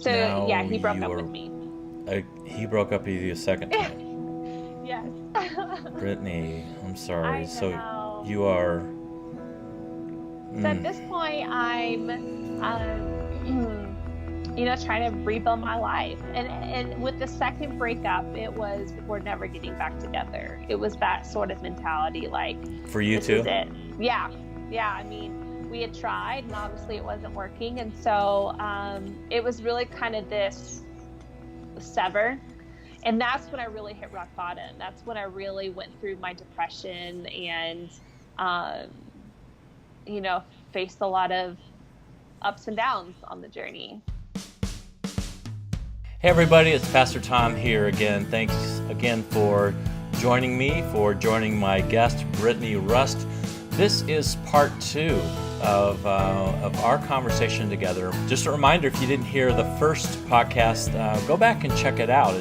So yeah, now he broke you up are, with me. he broke up with you a second time. Yes. Brittany, I'm sorry. I So know. you are, So at this point, I'm, trying to rebuild my life. And with the second breakup, it was we're never getting back together. It was that sort of mentality, like for you this is too? it. Yeah, yeah. I mean, we had tried, and obviously it wasn't working, and so it was really kind of this sever. And that's when I really hit rock bottom. That's when I really went through my depression and, um, you know, faced a lot of ups and downs on the journey. Hey everybody, it's Pastor Tom here again. Thanks again for joining me, for joining my guest, Brittany Rust. This is part 2 of our conversation together. Just a reminder, if you didn't hear the first podcast, go back and check it out.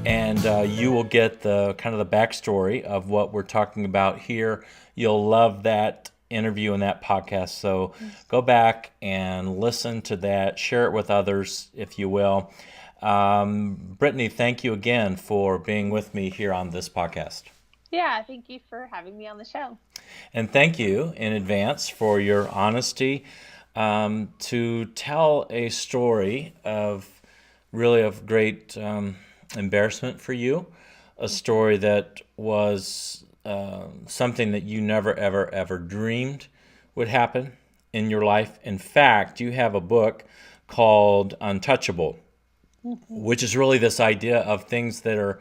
And you will get the kind of the backstory of what we're talking about here. You'll love that interview and that podcast. So go back and listen to that. Share it with others, if you will. Brittany, thank you again for being with me here on this podcast. Yeah, thank you for having me on the show. And thank you in advance for your honesty to tell a story of really of great embarrassment for you, a story that was something that you never, ever, ever dreamed would happen in your life. In fact, you have a book called Untouchable, which is really this idea of things that are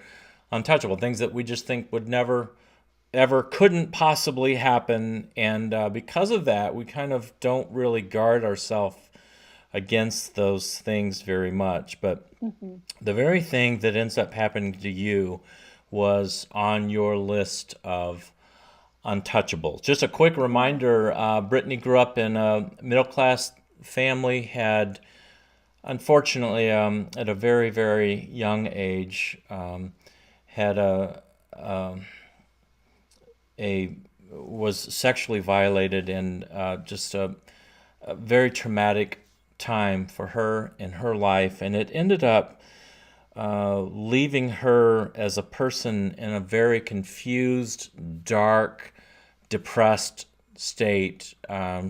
untouchable, things that we just think would never, ever, couldn't possibly happen. And because of that, we kind of don't really guard ourselves against those things very much. But the very thing that ends up happening to you was on your list of untouchables. Just a quick reminder, Brittany grew up in a middle-class family, had unfortunately, at a very, very young age, had was sexually violated, and just a very traumatic time for her in her life, and it ended up leaving her as a person in a very confused, dark, depressed state.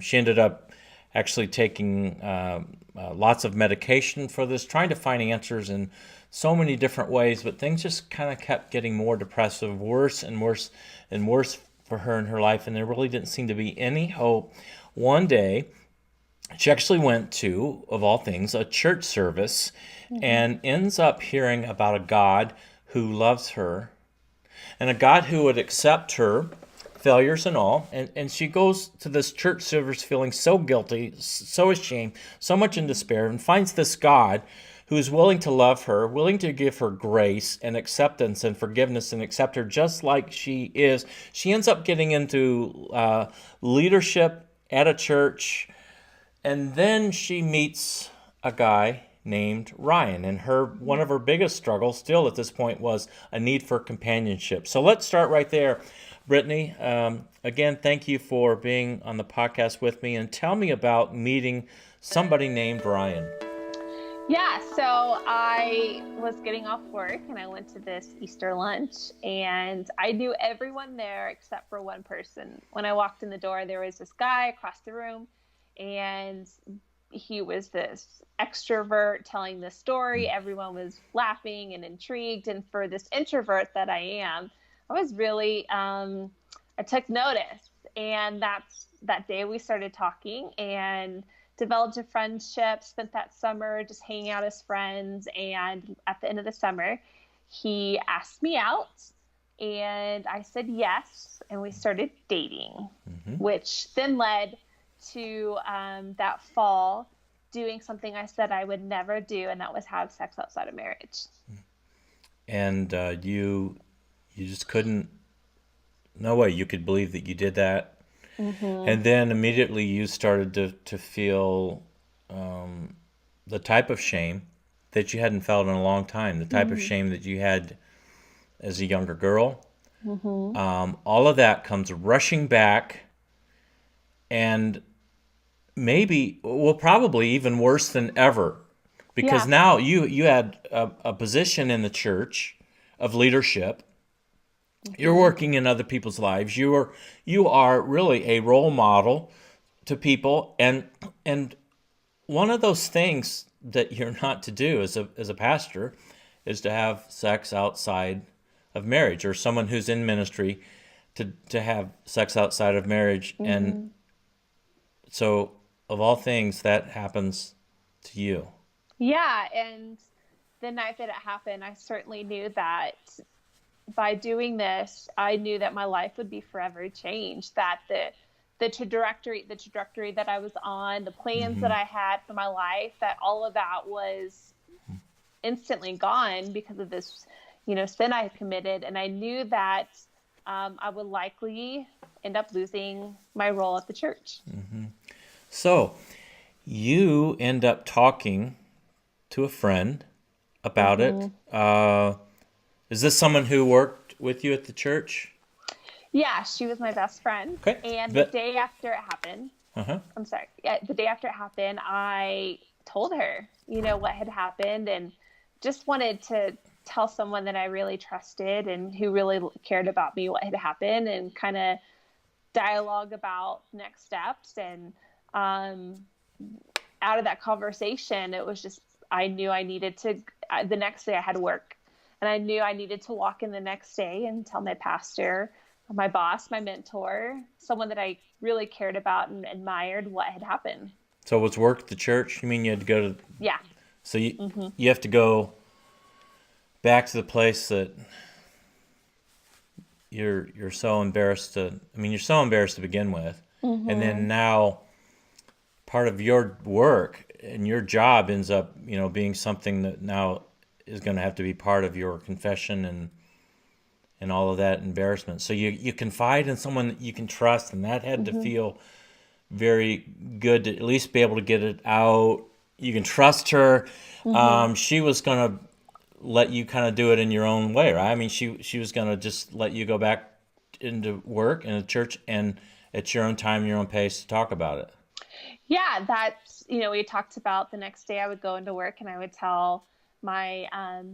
She ended up actually taking lots of medication for this, trying to find answers in so many different ways, but things just kind of kept getting more depressive, worse and worse and worse for her in her life, and there really didn't seem to be any hope. One day, she actually went to, of all things, a church service and ends up hearing about a God who loves her and a God who would accept her failures and all. And she goes to this church service feeling so guilty, so ashamed, so much in despair, and finds this God who is willing to love her, willing to give her grace and acceptance and forgiveness and accept her just like she is. She ends up getting into leadership at a church, and then she meets a guy named Ryan, and one of her biggest struggles still at this point was a need for companionship. So let's start right there. Brittany, again, thank you for being on the podcast with me, and tell me about meeting somebody named Ryan. Yeah, so I was getting off work and I went to this Easter lunch, and I knew everyone there except for one person. When I walked in the door, there was this guy across the room, and he was this extrovert telling this story. Everyone was laughing and intrigued. And for this introvert that I am, I was really, I took notice. And that day we started talking and developed a friendship, spent that summer just hanging out as friends. And at the end of the summer, he asked me out, and I said yes. And we started dating, which then led to that fall doing something I said I would never do, and that was have sex outside of marriage. And you just couldn't, no way you could believe that you did that. And then immediately you started to feel the type of shame that you hadn't felt in a long time, the type of shame that you had as a younger girl. All of that comes rushing back, and maybe, well, probably even worse than ever, because Yeah. now you had a position in the church of leadership. You're Hmm. working in other people's lives. You are really a role model to people, and one of those things that you're not to do as a pastor is to have sex outside of marriage, or someone who's in ministry to have sex outside of marriage. And Hmm. so, of all things, that happens to you. Yeah. And the night that it happened, I certainly knew that by doing this, I knew that my life would be forever changed, that the trajectory that I was on, the plans that Hmm. I had for my life, that all of that was instantly gone because of this, sin I had committed. And I knew that I would likely end up losing my role at the church. So, you end up talking to a friend about it. Hmm. Is this someone who worked with you at the church? Yeah, she was my best friend. Okay. And the But day after it happened, uh-huh. I'm sorry. Yeah, the day after it happened, I told her, what had happened, and just wanted to tell someone that I really trusted and who really cared about me what had happened, and kind of dialogue about next steps. And um, out of that conversation, it was just, I knew I needed to, the next day I had work, and I knew I needed to walk in the next day and tell my pastor, my boss, my mentor, someone that I really cared about and admired, what had happened. So, was work at the church? You mean you had to go to? Yeah. So you Hmm. you have to go back to the place that you're so embarrassed to. I mean, you're so embarrassed to begin with, and Hmm. then now part of your work and your job ends up, being something that now is going to have to be part of your confession and all of that embarrassment. So you confide in someone that you can trust, and that had to Hmm. feel very good to at least be able to get it out. You can trust her. Hmm. She was going to let you kind of do it in your own way, right? I mean, she was going to just let you go back into work in a church and at your own time, your own pace to talk about it. Yeah, that's, we talked about the next day I would go into work and I would tell my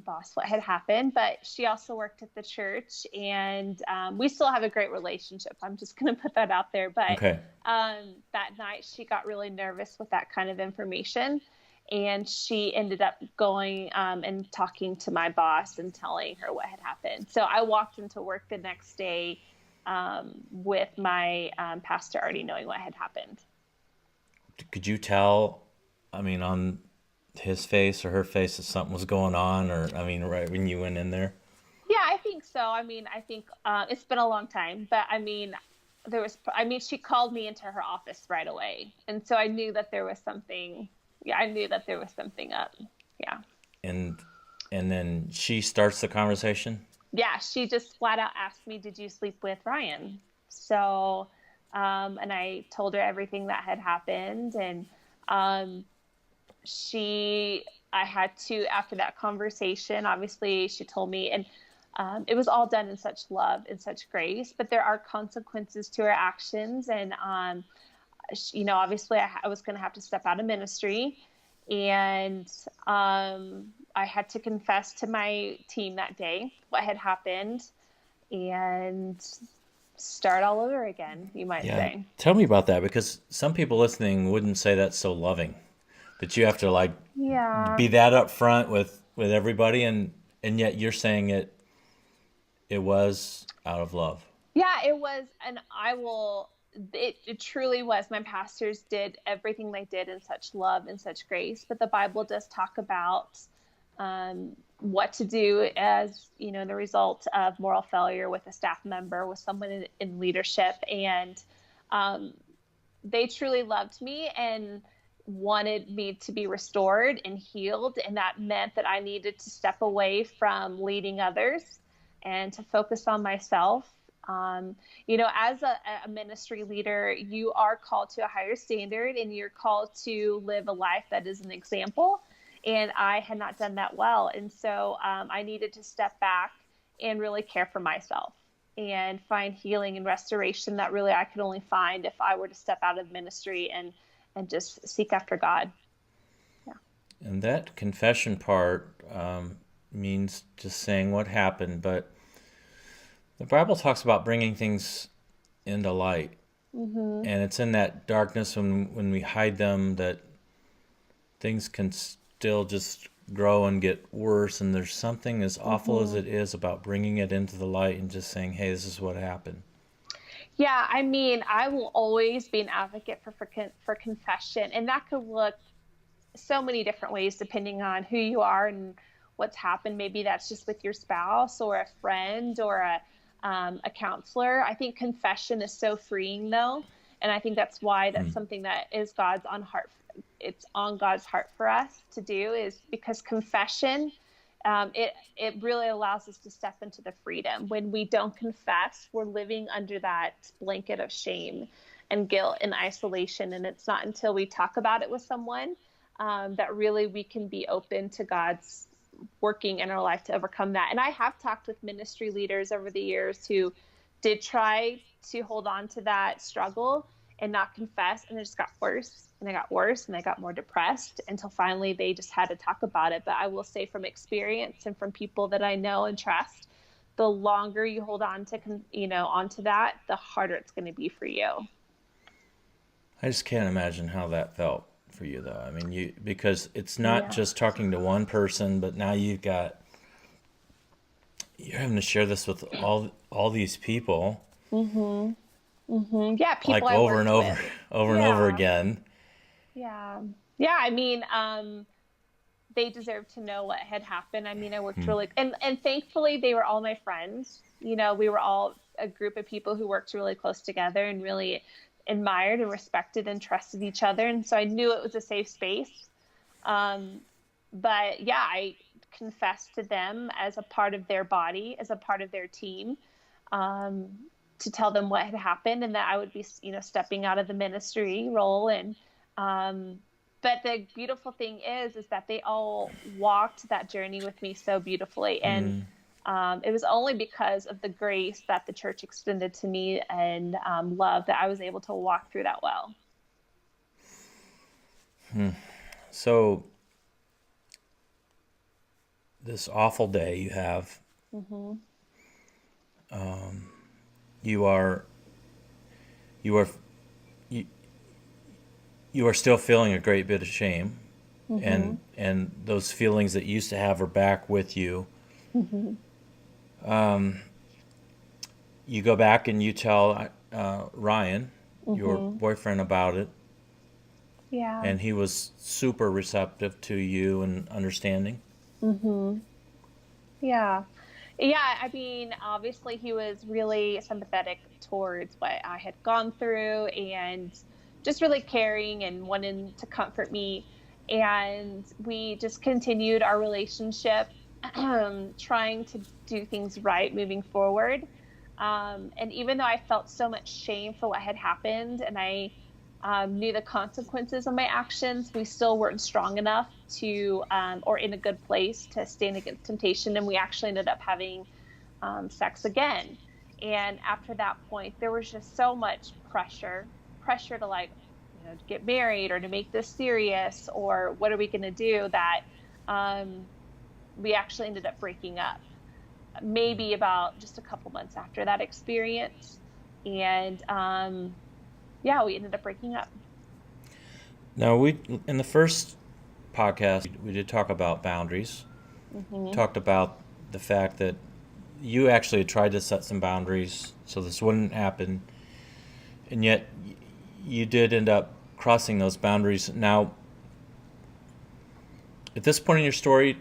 boss what had happened, but she also worked at the church, and we still have a great relationship. I'm just going to put that out there. But Okay. that night she got really nervous with that kind of information. And she ended up going and talking to my boss and telling her what had happened. So I walked into work the next day with my pastor already knowing what had happened. Could you tell, I mean, on his face or her face that something was going on, or, I mean, right when you went in there? Yeah, I think so. I mean, I think it's been a long time, but she called me into her office right away. And so I knew that there was something. Yeah, I knew that there was something up. Yeah. And and then she starts the conversation. Yeah, she just flat out asked me, "Did you sleep with Ryan?" So, and I told her everything that had happened. And um, I had to, after that conversation, obviously she told me, and it was all done in such love and such grace, but there are consequences to our actions. And, obviously I was going to have to step out of ministry. And I had to confess to my team that day what had happened and start all over again, you might Yeah. say. Tell me about that, because some people listening wouldn't say that's so loving. That you have to like Yeah. be that upfront with everybody, and yet you're saying it was out of love. Yeah, it was, and it truly was. My pastors did everything they did in such love and such grace, but the Bible does talk about what to do as, the result of moral failure with a staff member, with someone in leadership. And um, they truly loved me and wanted me to be restored and healed. And that meant that I needed to step away from leading others and to focus on myself. As a ministry leader, you are called to a higher standard and you're called to live a life that is an example. And I had not done that well. And so I needed to step back and really care for myself and find healing and restoration that really I could only find if I were to step out of ministry and just seek after God. Yeah. And that confession part means just saying what happened, but the Bible talks about bringing things into light. Mm-hmm. And it's in that darkness when we hide them that things can still just grow and get worse. And there's something as awful as Mm-hmm. it is about bringing it into the light and just saying, hey, this is what happened. Yeah, I mean, I will always be an advocate for confession, and that could look so many different ways depending on who you are and what's happened. Maybe that's just with your spouse or a friend or a counselor. I think confession is so freeing though. And I think that's why that's something that is God's on heart. It's on God's heart for us to do, is because confession, it really allows us to step into the freedom. When we don't confess, we're living under that blanket of shame and guilt and isolation. And it's not until we talk about it with someone that really we can be open to God's working in our life to overcome that. And I have talked with ministry leaders over the years who did try to hold on to that struggle and not confess, and it just got worse and it got worse and they got more depressed until finally they just had to talk about it. But I will say from experience and from people that I know and trust, the longer you hold on to onto that, the harder it's going to be for you. I just can't imagine how that felt for you, though. I mean, because it's not Yeah. just talking to one person, but now you're having to share this with all these people, Mm-hmm. Mm-hmm. Yeah, people like I over and worked over, with. over and over Yeah. again. Yeah. Yeah, I mean, they deserve to know what had happened. I mean, I worked really and thankfully they were all my friends. We were all a group of people who worked really close together and really admired and respected and trusted each other. And so I knew it was a safe space. Um, but yeah, I confessed to them as a part of their body, as a part of their team, um, to tell them what had happened and that I would be, stepping out of the ministry role. And, um, but the beautiful thing is that they all walked that journey with me so beautifully. And, it was only because of the grace that the church extended to me and love that I was able to walk through that well. So this awful day you have, Mm-hmm. you are you are you, you are still feeling a great bit of shame, Mm-hmm. and those feelings that you used to have are back with you. Mm-hmm. You go back and you tell Ryan, your Mm-hmm. boyfriend, about it, Yeah. and he was super receptive to you and understanding. Mm-hmm. Yeah. Yeah. I mean, obviously, he was really sympathetic towards what I had gone through and just really caring and wanting to comfort me. And we just continued our relationship, trying to do things right moving forward. And even though I felt so much shame for what had happened and I knew the consequences of my actions, we still weren't strong enough to, or in a good place to stand against temptation. And we actually ended up having sex again. And after that point, there was just so much pressure to like, to get married or to make this serious or what are we going to do that um, we actually ended up breaking up maybe about just a couple months after that experience. And yeah, we ended up breaking up. Now, we in the first podcast we did talk about boundaries. Mm-hmm. Talked about the fact that you actually had tried to set some boundaries so this wouldn't happen, and yet you did end up crossing those boundaries. Now, at this point in your story,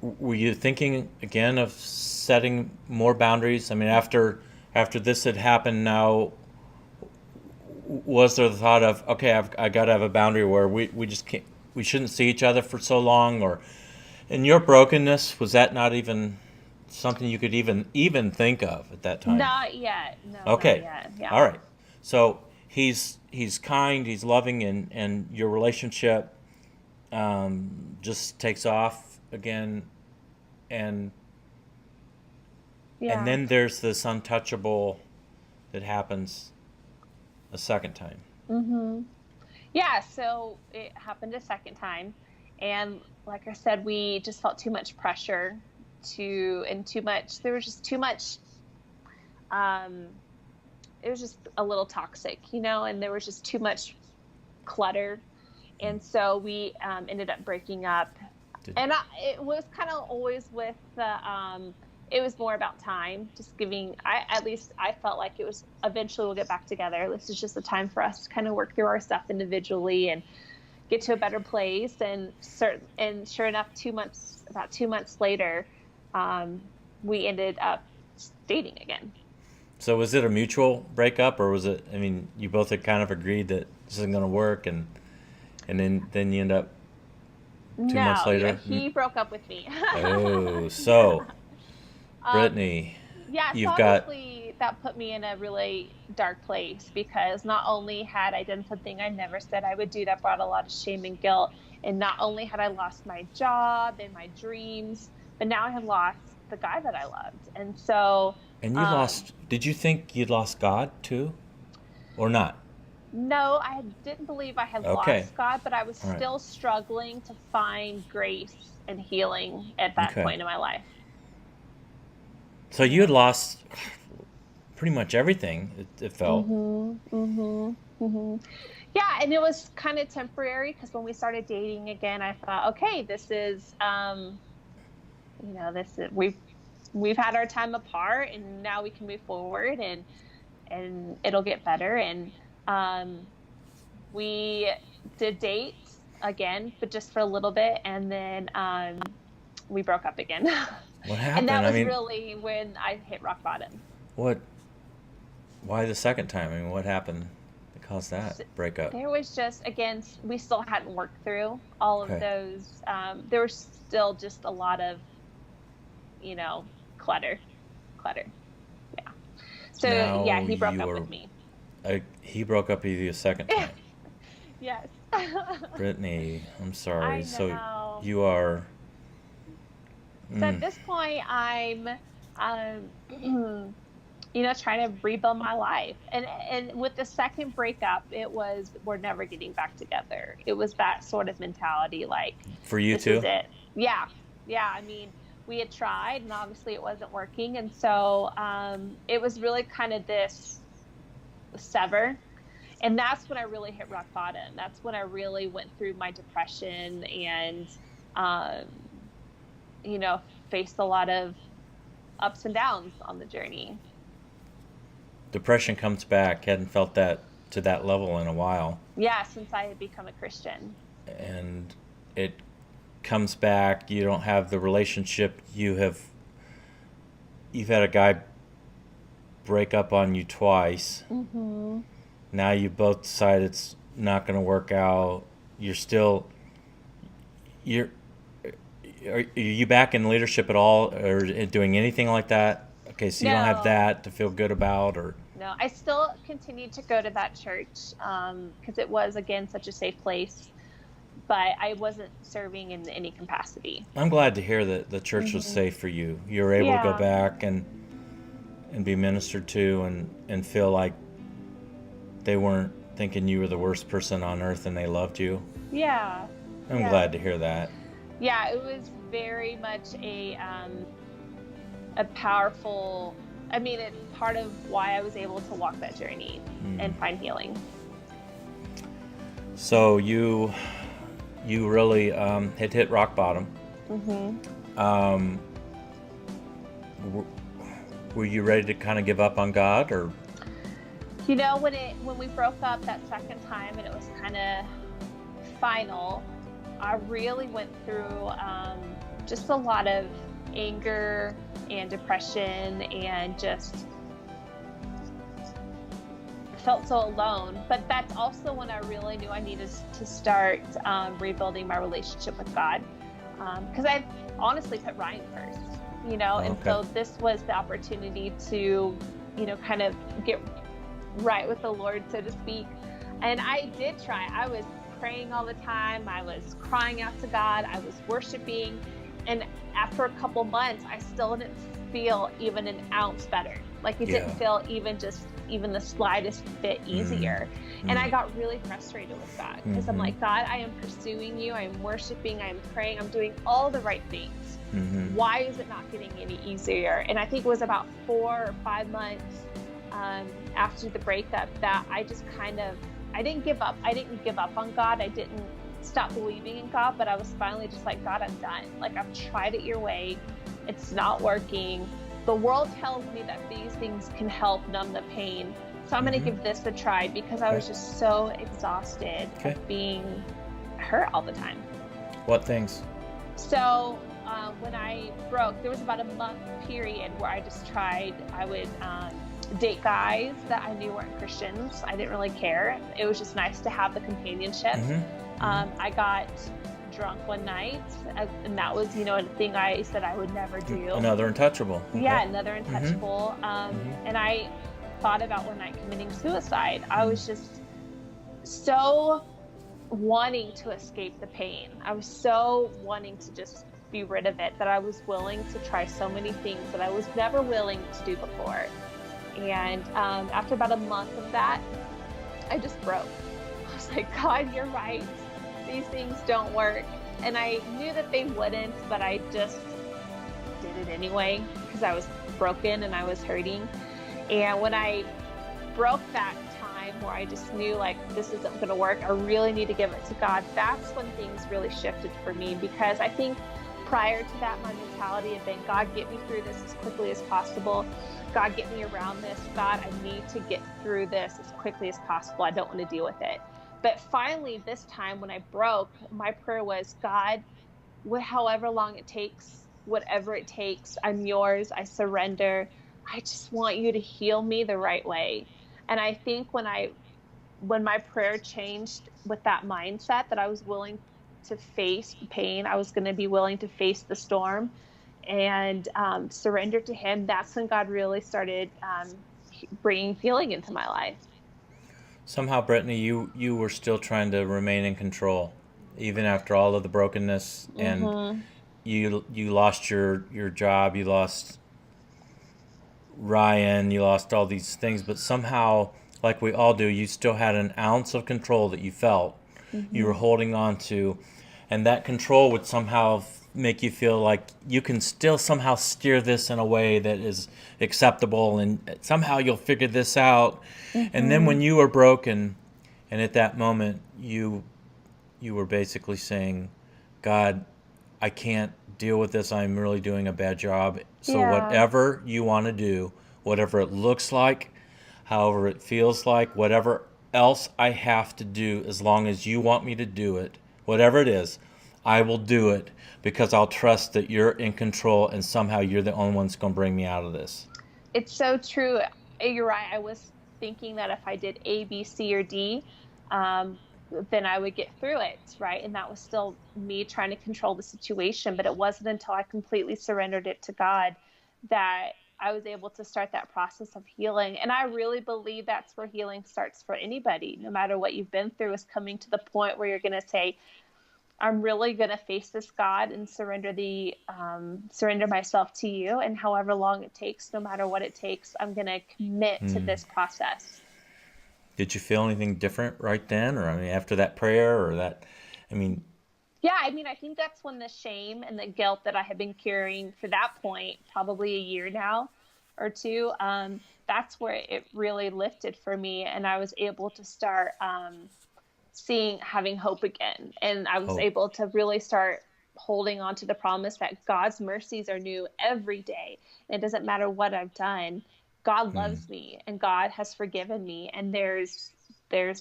were you thinking again of setting more boundaries? I mean, after this had happened, now was there the thought of, okay, I got to have a boundary where we just can't, we shouldn't see each other for so long? Or in your brokenness, was that not even something you could even think of at that time? Not yet. No, not Okay, yet. all Yeah. right. So he's kind, he's loving, and your relationship just takes off again, and Yeah. then there's this untouchable that happens a second time. Mm-hmm. Yeah. So it happened a second time. And like I said, we just felt too much pressure there was just too much, um, it was just a little toxic, and there was just too much clutter. And so we ended up breaking up. And it was kind of always with it was more about time, just at least I felt like it was eventually we'll get back together. This is just a time for us to kind of work through our stuff individually and get to a better place. And sure enough, about 2 months later, we ended up dating again. So was it a mutual breakup, or was it? I mean, you both had kind of agreed that this isn't going to work, and then you end up 2 months No, later. he broke up with me. Oh, so Brittany, yeah, so you've got. obviously that put me in a really dark place, because not only had I done something I never said I would do that brought a lot of shame and guilt, and not only had I lost my job and my dreams, but now I had lost the guy that I loved. And so And you lost. Did you think you'd lost God too, or not? no, I didn't believe I had Okay. lost God, but I was All right. still struggling to find grace and healing at that Okay. point in my life. So you had lost pretty much everything. It felt. Yeah, and it was kind of temporary, because when we started dating again, I thought, okay, this is, we've had our time apart, and now we can move forward, and it'll get better. And we did date again, but just for a little bit, and then we broke up again. What happened? And that I was mean, really when I hit rock bottom. what? Why the second time? I mean, what happened that caused that breakup? There was just, again, we still hadn't worked through all of Okay. those. There was still just a lot of, clutter. Yeah. So, Now yeah, he broke you up are. with me. He broke up with you a second time. Yes. Brittany, I'm sorry. I So know. you are. So at this point, I'm, trying to rebuild my life. And with the second breakup, it was, we're never getting back together. It was that sort of mentality, like, For you this too? is it. Yeah. Yeah. I mean, we had tried, and obviously it wasn't working. And so it was really kind of this sever. And that's when I really hit rock bottom. That's when I really went through my depression and, faced a lot of ups and downs on the journey. Depression comes back. Hadn't felt that to that level in a while. Yeah, since I had become a Christian. And it comes back. You don't have the relationship you've had a guy break up on you twice. Mm-hmm. Now you both decide it's not going to work out. Are you back in leadership at all, or doing anything like that? Okay, so you don't have No, that to feel good about, or no, I still continued to go to that church because it was, again, such a safe place, but I wasn't serving in any capacity. I'm glad to hear that the church was safe for you. You were able to go Yeah. back and be ministered to, and feel like they weren't thinking you were the worst person on earth and they loved you. Yeah. I'm Yeah. glad to hear that. Yeah, it was very much a powerful, it's part of why I was able to walk that journey and find healing. So you really had hit rock bottom. Um, were you ready to kind of give up on God, or? When we broke up that second time and it was kind of final, I really went through just a lot of anger and depression, and just felt so alone. But that's also when I really knew I needed to start rebuilding my relationship with God, because I honestly put Ryan first, and so this was the opportunity to, kind of get right with the Lord, so to speak. And I did try. I was praying all the time. I was crying out to God. I was worshiping. And after a couple months, I still didn't feel even an ounce better. Like it didn't Yeah. feel even the slightest bit Mm, easier. And I mm, got really frustrated with God because I'm mm-hmm, like, God, I am pursuing you, I am worshiping, I am praying, I'm doing all the right things. mm-hmm. Why is it not getting any easier? And I think it was about 4 or 5 months after the breakup that I just kind of, I didn't give up. I didn't give up on God. I didn't stop believing in God, but I was finally just like, God, I'm done. Like, I've tried it your way. It's not working. The world tells me that these things can help numb the pain. So I'm going to Mm-hmm. give this a try because I Okay. was just so exhausted Okay. of being hurt all the time. What things? So when I broke, there was about a month period where I just tried. I would date guys that I knew weren't Christians. I didn't really care. It was just nice to have the companionship. Mm-hmm. Mm-hmm. I got drunk one night, and that was, a thing I said I would never do. Another untouchable. Yeah, Okay. another Mm-hmm. untouchable. Mm-hmm. And I thought about one night committing suicide. I Mm-hmm. was just so wanting to escape the pain. I was so wanting to just be rid of it that I was willing to try so many things that I was never willing to do before. And after about a month of that, I just broke. I was like, God, you're right. These things don't work. And I knew that they wouldn't, but I just did it anyway because I was broken and I was hurting. And when I broke that time where I just knew like this isn't going to work, I really need to give it to God, that's when things really shifted for me. Because I think prior to that, my mentality had been, God, get me through this as quickly as possible. God, get me around this. God, I need to get through this as quickly as possible. I don't want to deal with it. But finally, this time when I broke, my prayer was, God, however long it takes, whatever it takes, I'm yours. I surrender. I just want you to heal me the right way. And I think when my prayer changed with that mindset that I was willing to face the pain, I was going to be willing to face the storm and surrender to Him. That's when God really started bringing healing into my life. Somehow, Brittany, you were still trying to remain in control, even after all of the brokenness, and Mm-hmm. you lost your job, you lost Ryan, you lost all these things, but somehow, like we all do, you still had an ounce of control that you felt you were Mm-hmm. holding on to, and that control would somehow make you feel like you can still somehow steer this in a way that is acceptable, and somehow you'll figure this out. And then Mm-hmm. when you were broken, and at that moment you were basically saying, God, I can't deal with this. I'm really doing a bad job. So Yeah. whatever you want to do, whatever it looks like, however it feels like, whatever else I have to do, as long as you want me to do it, whatever it is, I will do it because I'll trust that you're in control and somehow you're the only one that's going to bring me out of this. It's so true. You're right. I was thinking that if I did A, B, C, or D, um, then I would get through it, right? And that was still me trying to control the situation. But it wasn't until I completely surrendered it to God that I was able to start that process of healing. And I really believe that's where healing starts for anybody, no matter what you've been through, is coming to the point where you're going to say, I'm really going to face this, God, and surrender myself to you. And however long it takes, no matter what it takes, I'm going to commit to Hmm. this process. Did you feel anything different right then, or I mean, after that prayer, or that? I mean, Yeah, I mean, I think that's when the shame and the guilt that I had been carrying for that point, probably a year now or two, that's where it really lifted for me. And I was able to start having hope again. And I was hope. able to really start holding on to the promise that God's mercies are new every day. And it doesn't matter what I've done. God Hmm. loves me and God has forgiven me, and there's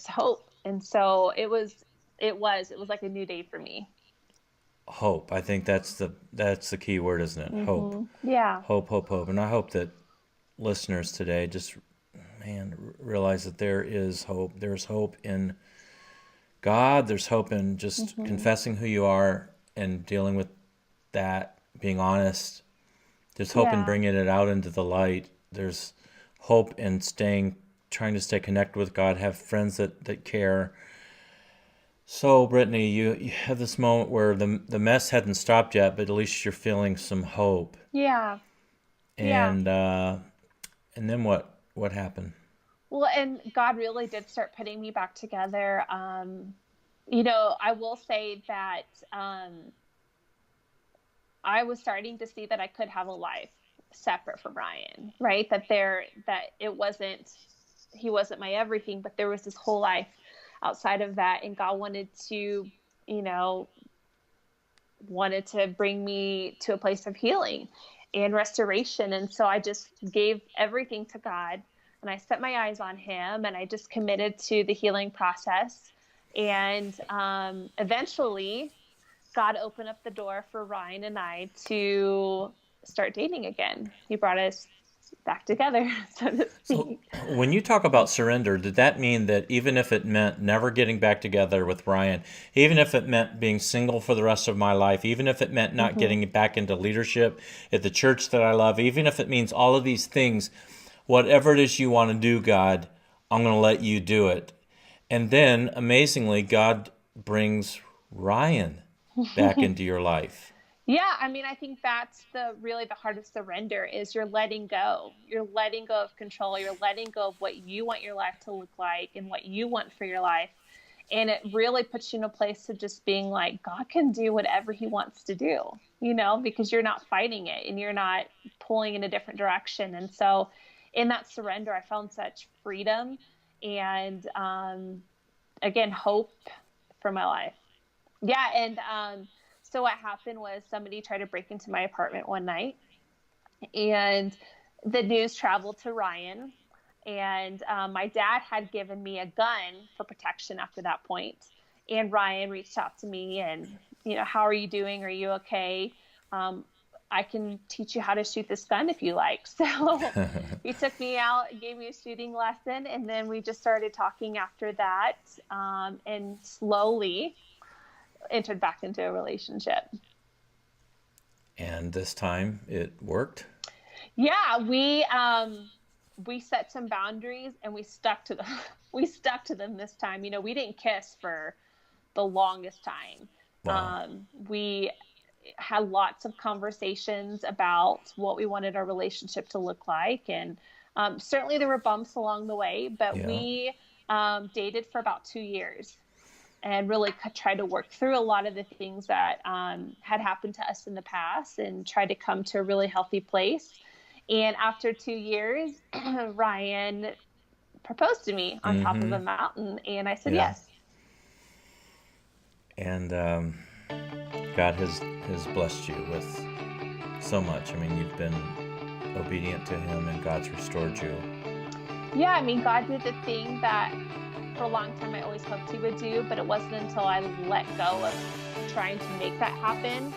hope. And so it was like a new day for me. Hope. I think that's the key word, isn't it? Hope. Yeah. Hope, hope, hope. And I hope that listeners today just, man, realize that there is hope. There's hope in God. There's hope in just Hmm. confessing who you are and dealing with that, being honest. There's hope in Yeah. bringing it out into the light. There's hope in trying to stay connected with God, have friends that care. So, Brittany, you have this moment where the mess hadn't stopped yet, but at least you're feeling some hope. Yeah. Yeah. And then what happened? Well, and God really did start putting me back together. You know, I will say that I was starting to see that I could have a life separate from Ryan, right? That it wasn't, he wasn't my everything, but there was this whole life outside of that. And God wanted to, you know, wanted to bring me to a place of healing and restoration. And so I just gave everything to God, and I set my eyes on him, and I just committed to the healing process. And eventually God opened up the door for Ryan and I to start dating again. He brought us back together, so to So speak. when you talk about surrender, did that mean that even if it meant never getting back together with Ryan, even if it meant being single for the rest of my life, even if it meant not Mm-hmm. getting back into leadership at the church that I love, even if it means all of these things, whatever it is you want to do, God, I'm going to let you do it. And then, amazingly, God brings Ryan back into your life. Yeah, I mean, I think that's the really the heart of surrender is you're letting go. You're letting go of control. You're letting go of what you want your life to look like and what you want for your life. And it really puts you in a place of just being like, God can do whatever he wants to do, you know, because you're not fighting it and you're not pulling in a different direction. And so in that surrender, I found such freedom and, again, hope for my life. Yeah. And so what happened was somebody tried to break into my apartment one night, and the news traveled to Ryan. And my dad had given me a gun for protection after that point. And Ryan reached out to me and, you know, how are you doing? Are you okay? Um, I can teach you how to shoot this gun if you like. So he took me out, gave me a shooting lesson, and then we just started talking after that, and slowly entered back into a relationship. And this time it worked. Yeah, we set some boundaries and we stuck to them. We stuck to them this time. You know, we didn't kiss for the longest time. Wow. We had lots of conversations about what we wanted our relationship to look like, and certainly there were bumps along the way. But Yeah. we dated for about 2 years and really tried to work through a lot of the things that had happened to us in the past and tried to come to a really healthy place. And after 2 years, Ryan proposed to me on top of Mm-hmm. a mountain, and I said Yeah. yes. And God has blessed you with so much. I mean, you've been obedient to Him, and God's restored you. Yeah, I mean, God did the thing that for a long time I always hoped he would do, but it wasn't until I let go of trying to make that happen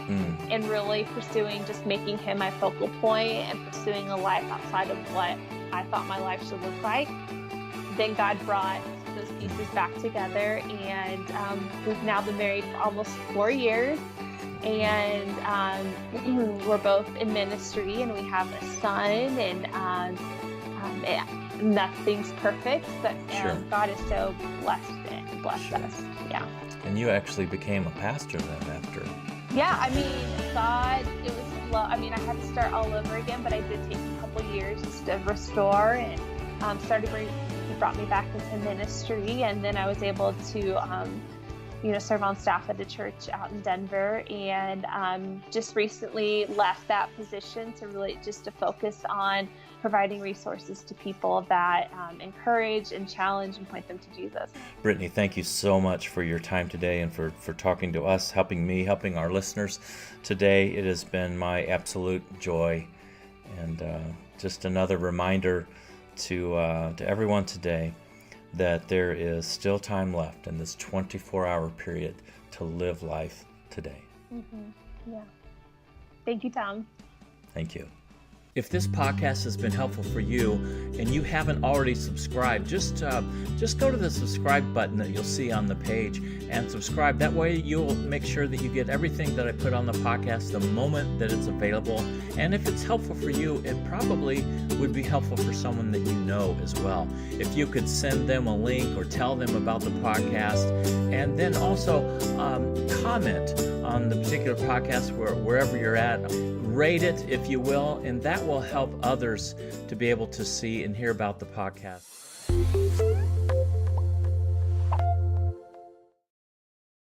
and really pursuing just making him my focal point and pursuing a life outside of what I thought my life should look like. Then God brought those pieces back together, and we've now been married for almost 4 years. And we're both in ministry, and we have a son, and nothing's perfect, but Sure. God is so blessed us. Yeah. And you actually became a pastor then after. Yeah, I mean, God, it was slow. I mean, I had to start all over again, but I did take a couple years just to restore and he brought me back into ministry, and then I was able to serve on staff at a church out in Denver, and just recently left that position to really just to focus on providing resources to people that encourage and challenge and point them to Jesus. Brittany, thank you so much for your time today and for talking to us, helping me, helping our listeners today. It has been my absolute joy, and just another reminder to everyone today that there is still time left in this 24-hour period to live life today. Mm-hmm. Yeah. Thank you, Tom. Thank you. If this podcast has been helpful for you and you haven't already subscribed, just go to the subscribe button that you'll see on the page and subscribe. That way you'll make sure that you get everything that I put on the podcast the moment that it's available. And if it's helpful for you, it probably would be helpful for someone that you know as well. If you could send them a link or tell them about the podcast, and then also comment on the particular podcast wherever you're at. rate it, if you will, and that will help others to be able to see and hear about the podcast.